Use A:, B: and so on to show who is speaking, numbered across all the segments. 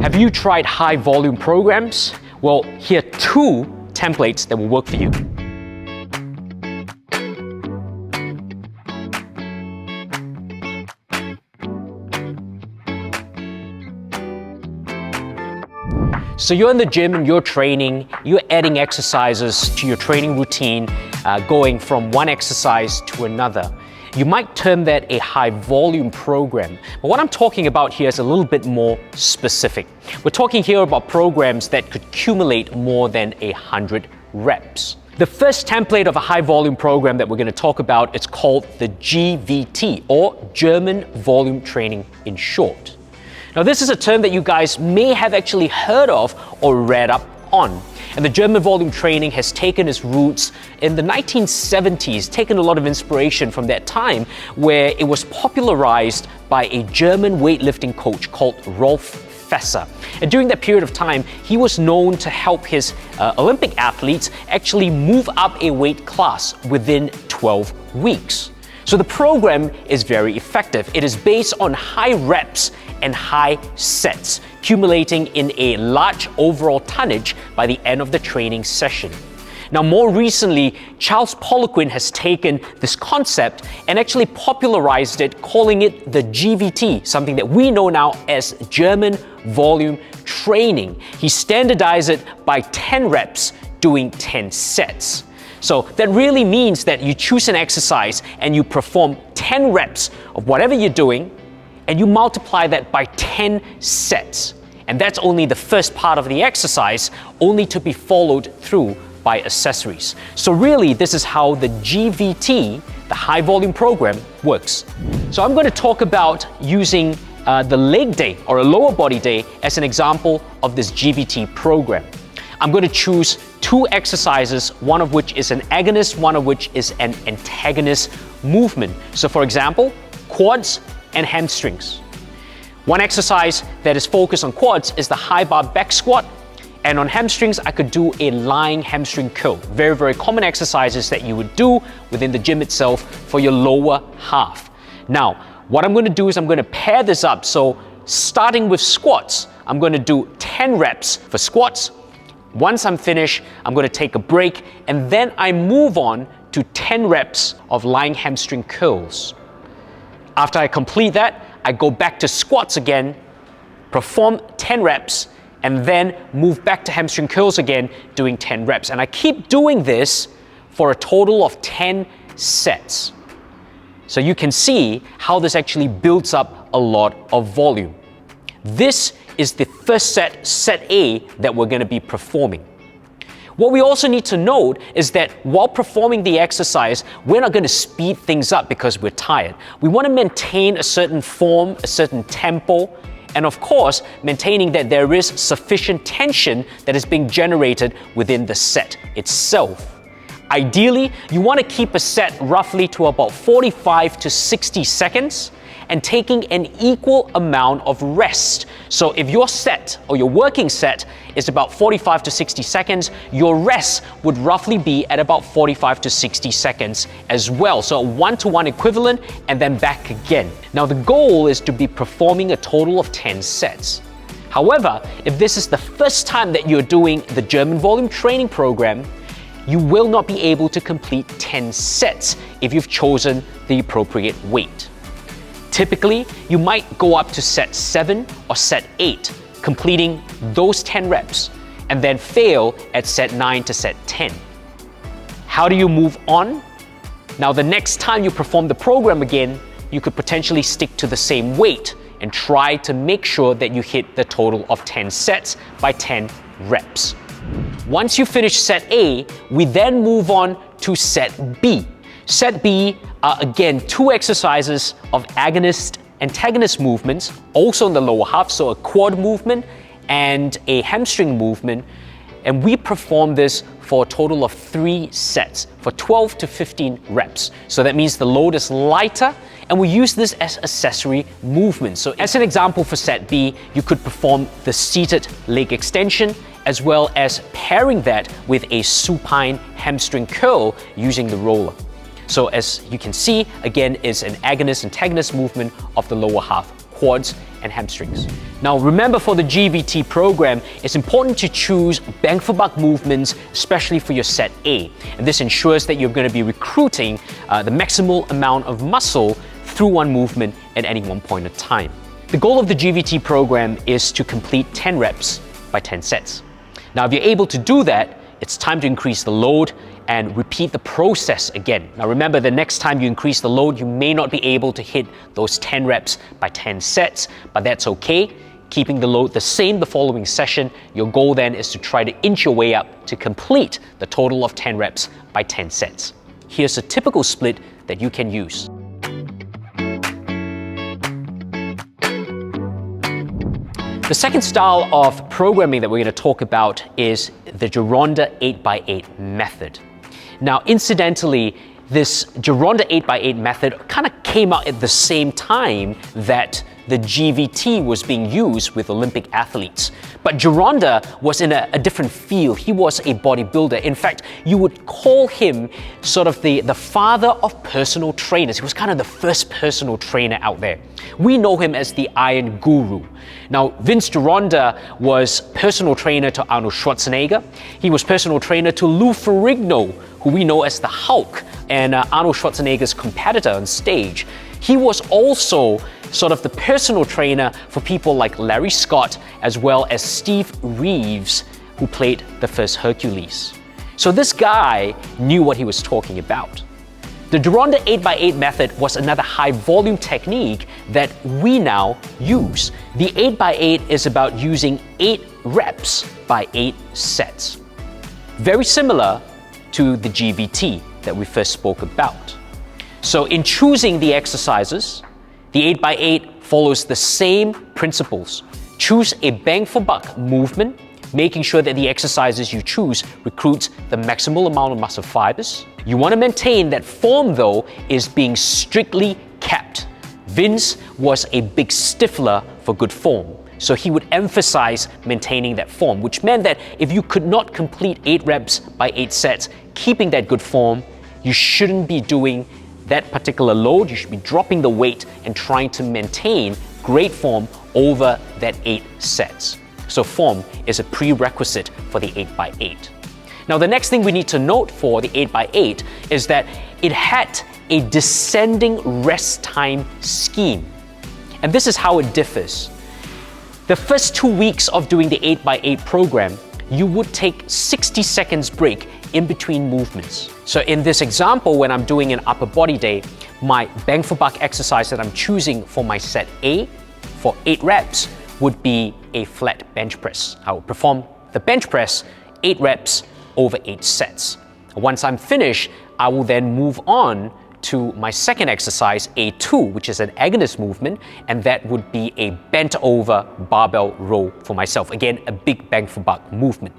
A: Have you tried high volume programs? Well, here are two templates that will work for you. So you're in the gym and you're training, you're adding exercises to your training routine, going from one exercise to another. You might term that a high volume program. But what I'm talking about here is a little bit more specific. We're talking here about programs that could accumulate more than 100 reps. The first template of a high volume program that we're going to talk about is called the GVT, or German Volume Training in short. Now, this is a term that you guys may have actually heard of or read up on. And the German volume training has taken its roots in the 1970s, taken a lot of inspiration from that time where it was popularized by a German weightlifting coach called Rolf. And during that period of time, he was known to help his Olympic athletes actually move up a weight class within 12 weeks. So the program is very effective. It is based on high reps and high sets, accumulating in a large overall tonnage by the end of the training session. Now, more recently, Charles Poliquin has taken this concept and actually popularized it, calling it the GVT, something that we know now as German Volume Training. He standardized it by 10 reps, doing 10 sets. So that really means that you choose an exercise and you perform 10 reps of whatever you're doing, and you multiply that by 10 sets. And that's only the first part of the exercise, only to be followed through by accessories. So really, this is how the GVT, the high volume program, works. So I'm going to talk about using the leg day or a lower body day as an example of this GVT program. I'm going to choose two exercises, one of which is an agonist, one of which is an antagonist movement. So for example, quads and hamstrings. One exercise that is focused on quads is the high bar back squat, and on hamstrings, I could do a lying hamstring curl. Very, very common exercises that you would do within the gym itself for your lower half. Now, what I'm going to do is I'm going to pair this up. So starting with squats, I'm going to do 10 reps for squats. Once I'm finished, I'm going to take a break, and then I move on to 10 reps of lying hamstring curls. After I complete that, I go back to squats again, perform 10 reps, and then move back to hamstring curls again, doing 10 reps. And I keep doing this for a total of 10 sets. So you can see how this actually builds up a lot of volume. This is the first set, set A, that we're going to be performing. What we also need to note is that while performing the exercise, we're not going to speed things up because we're tired. We want to maintain a certain form, a certain tempo, and of course, maintaining that there is sufficient tension that is being generated within the set itself. Ideally, you want to keep a set roughly to about 45 to 60 seconds and taking an equal amount of rest. So if your set or your working set is about 45 to 60 seconds, your rest would roughly be at about 45 to 60 seconds as well. So a 1-to-1 equivalent and then back again. Now the goal is to be performing a total of 10 sets. However, if this is the first time that you're doing the German Volume Training program, you will not be able to complete 10 sets if you've chosen the appropriate weight. Typically, you might go up to set 7 or set 8, completing those 10 reps, and then fail at set 9 to set 10. How do you move on? Now, the next time you perform the program again, you could potentially stick to the same weight and try to make sure that you hit the total of 10 sets by 10 reps. Once you finish set A, we then move on to set B. Set B are again 2 exercises of agonist, antagonist movements, also in the lower half, so a quad movement and a hamstring movement. And we perform this for a total of 3 sets for 12 to 15 reps. So that means the load is lighter, and we use this as accessory movements. So as an example for set B, you could perform the seated leg extension, as well as pairing that with a supine hamstring curl using the roller. So as you can see, again, is an agonist-antagonist movement of the lower half quads, and hamstrings. Now remember, for the GVT program, it's important to choose bang for buck movements, especially for your set A. And this ensures that you're going to be recruiting the maximal amount of muscle through one movement at any one point in time. The goal of the GVT program is to complete 10 reps by 10 sets. Now if you're able to do that, it's time to increase the load and repeat the process again. Now remember, the next time you increase the load, you may not be able to hit those 10 reps by 10 sets, but that's okay. Keeping the load the same the following session, your goal then is to try to inch your way up to complete the total of 10 reps by 10 sets. Here's a typical split that you can use. The second style of programming that we're going to talk about is the Gironda 8x8 method. Now, incidentally, this Gironda 8x8 method kind of came out at the same time that the GVT was being used with Olympic athletes. But Gironda was in a different field. He was a bodybuilder. In fact, you would call him sort of the father of personal trainers. He was kind of the first personal trainer out there. We know him as the Iron Guru. Now, Vince Gironda was personal trainer to Arnold Schwarzenegger. He was personal trainer to Lou Ferrigno, who we know as the Hulk, and Arnold Schwarzenegger's competitor on stage. He was also sort of the personal trainer for people like Larry Scott, as well as Steve Reeves, who played the first Hercules. So this guy knew what he was talking about. The Gironda 8x8 method was another high volume technique that we now use. The 8x8 is about using 8 reps by 8 sets. Very similar to the GVT that we first spoke about. So in choosing the exercises, the 8x8 follows the same principles. Choose a bang for buck movement, making sure that the exercises you choose recruits the maximal amount of muscle fibers. You want to maintain that form, though, is being strictly kept. Vince was a big stickler for good form, so he would emphasize maintaining that form, which meant that if you could not complete 8 reps by 8 sets, keeping that good form, you shouldn't be doing that particular load. You should be dropping the weight and trying to maintain great form over that 8 sets. So form is a prerequisite for the 8x8. Now the next thing we need to note for the 8x8 is that it had a descending rest time scheme. And this is how it differs. The first 2 weeks of doing the 8x8 program, you would take 60 seconds break in between movements. So in this example, when I'm doing an upper body day, my bang for buck exercise that I'm choosing for my set A for 8 reps would be a flat bench press. I will perform the bench press 8 reps over 8 sets. Once I'm finished, I will then move on to my second exercise, A2, which is an agonist movement, and that would be a bent over barbell row for myself. Again, a big bang for buck movement.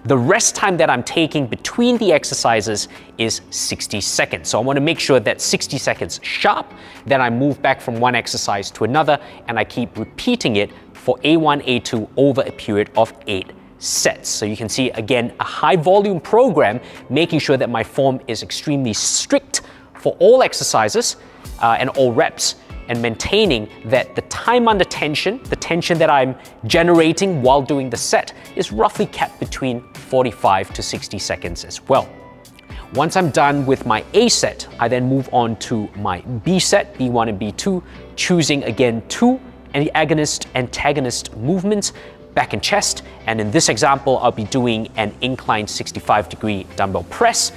A: The rest time that I'm taking between the exercises is 60 seconds. So I want to make sure that 60 seconds sharp, then I move back from one exercise to another, and I keep repeating it for A1, A2 over a period of 8 sets. So you can see, again, a high volume program, making sure that my form is extremely strict for all exercises and all reps, and maintaining that the time under tension, the tension that I'm generating while doing the set, is roughly kept between 45 to 60 seconds as well. Once I'm done with my A set, I then move on to my B set, B1 and B2, choosing again 2 agonist-antagonist movements, back and chest, and in this example, I'll be doing an inclined 65-degree dumbbell press,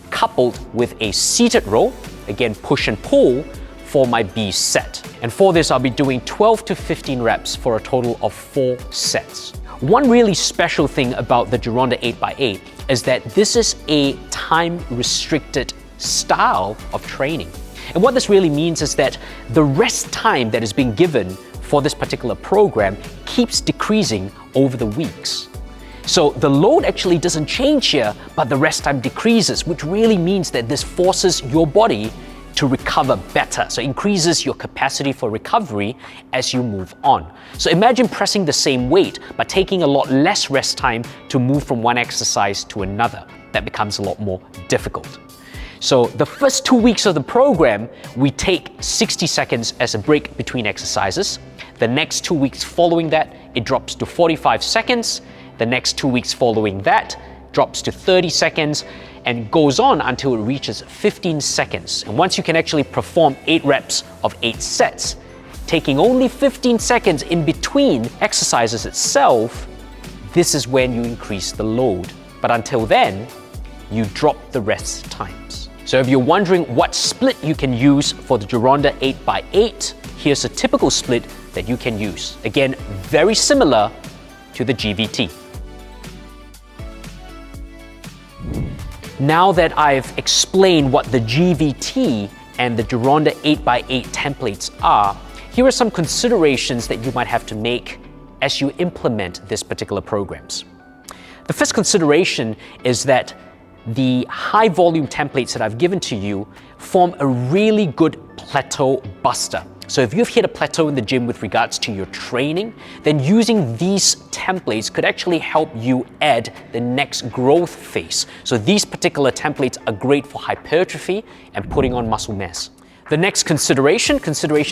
A: coupled with a seated row, again push and pull, for my B set. And for this, I'll be doing 12 to 15 reps for a total of 4 sets. One really special thing about the Gironda 8x8 is that this is a time-restricted style of training. And what this really means is that the rest time that is being given for this particular program keeps decreasing over the weeks. So the load actually doesn't change here, but the rest time decreases, which really means that this forces your body to recover better. So it increases your capacity for recovery as you move on. So imagine pressing the same weight, but taking a lot less rest time to move from one exercise to another. That becomes a lot more difficult. So the first 2 weeks of the program, we take 60 seconds as a break between exercises. The next 2 weeks following that, it drops to 45 seconds. The next 2 weeks following that, drops to 30 seconds, and goes on until it reaches 15 seconds. And once you can actually perform 8 reps of 8 sets, taking only 15 seconds in between exercises itself, this is when you increase the load. But until then, you drop the rest times. So if you're wondering what split you can use for the Gironda 8x8, here's a typical split that you can use. Again, very similar to the GVT. Now that I've explained what the GVT and the Gironda 8x8 templates are, here are some considerations that you might have to make as you implement these particular programs. The first consideration is that the high volume templates that I've given to you form a really good plateau buster. So if you've hit a plateau in the gym with regards to your training, then using these templates could actually help you add the next growth phase. So these particular templates are great for hypertrophy and putting on muscle mass. The next consideration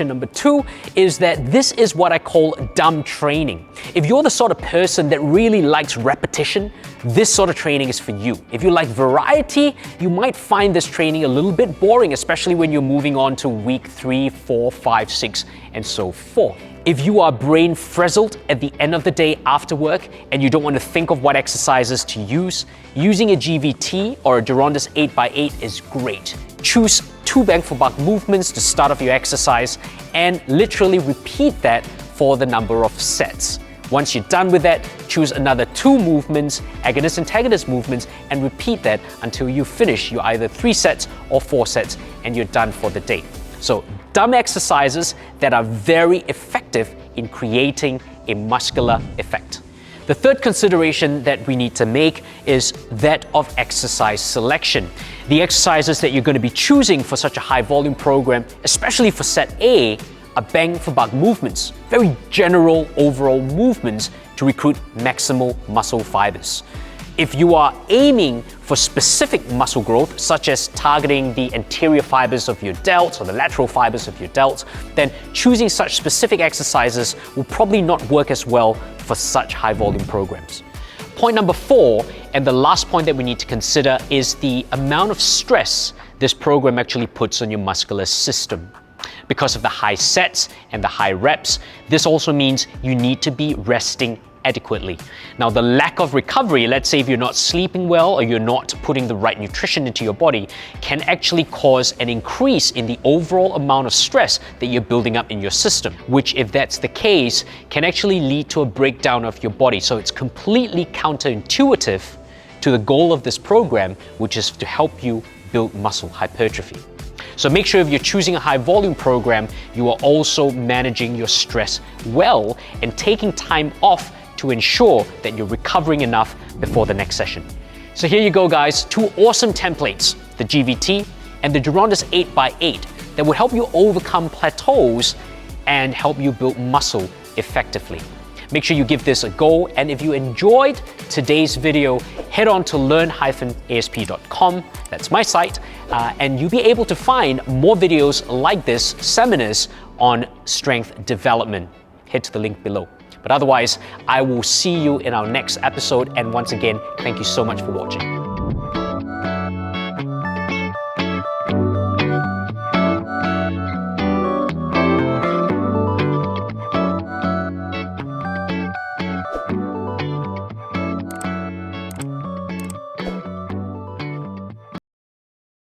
A: number 2, is that this is what I call dumb training. If you're the sort of person that really likes repetition, this sort of training is for you. If you like variety, you might find this training a little bit boring, especially when you're moving on to week 3, 4, 5, 6, and so forth. If you are brain frazzled at the end of the day after work and you don't want to think of what exercises to use, using a GVT or a Gironda's 8x8 is great. Choose 2 bang for buck movements to start off your exercise and literally repeat that for the number of sets. Once you're done with that, choose another 2 movements, agonist-antagonist movements, and repeat that until you finish your either 3 sets or 4 sets and you're done for the day. So dumb exercises that are very effective in creating a muscular effect. The third consideration that we need to make is that of exercise selection. The exercises that you're going to be choosing for such a high volume program, especially for set A, are bang for buck movements, very general overall movements to recruit maximal muscle fibers. If you are aiming for specific muscle growth, such as targeting the anterior fibers of your delts or the lateral fibers of your delts, then choosing such specific exercises will probably not work as well for such high volume programs. Point number 4, and the last point that we need to consider, is the amount of stress this program actually puts on your muscular system. Because of the high sets and the high reps, this also means you need to be resting adequately. Now, the lack of recovery, let's say if you're not sleeping well or you're not putting the right nutrition into your body, can actually cause an increase in the overall amount of stress that you're building up in your system, which, if that's the case, can actually lead to a breakdown of your body. So it's completely counterintuitive to the goal of this program, which is to help you build muscle hypertrophy. So make sure if you're choosing a high volume program, you are also managing your stress well and taking time off to ensure that you're recovering enough before the next session. So here you go, guys, 2 awesome templates, the GVT and the Gironda's 8x8, that will help you overcome plateaus and help you build muscle effectively. Make sure you give this a go, and if you enjoyed today's video, head on to learn-asp.com, that's my site, and you'll be able to find more videos like this, seminars on strength development. Head to the link below. But otherwise, I will see you in our next episode, and once again, thank you so much for watching.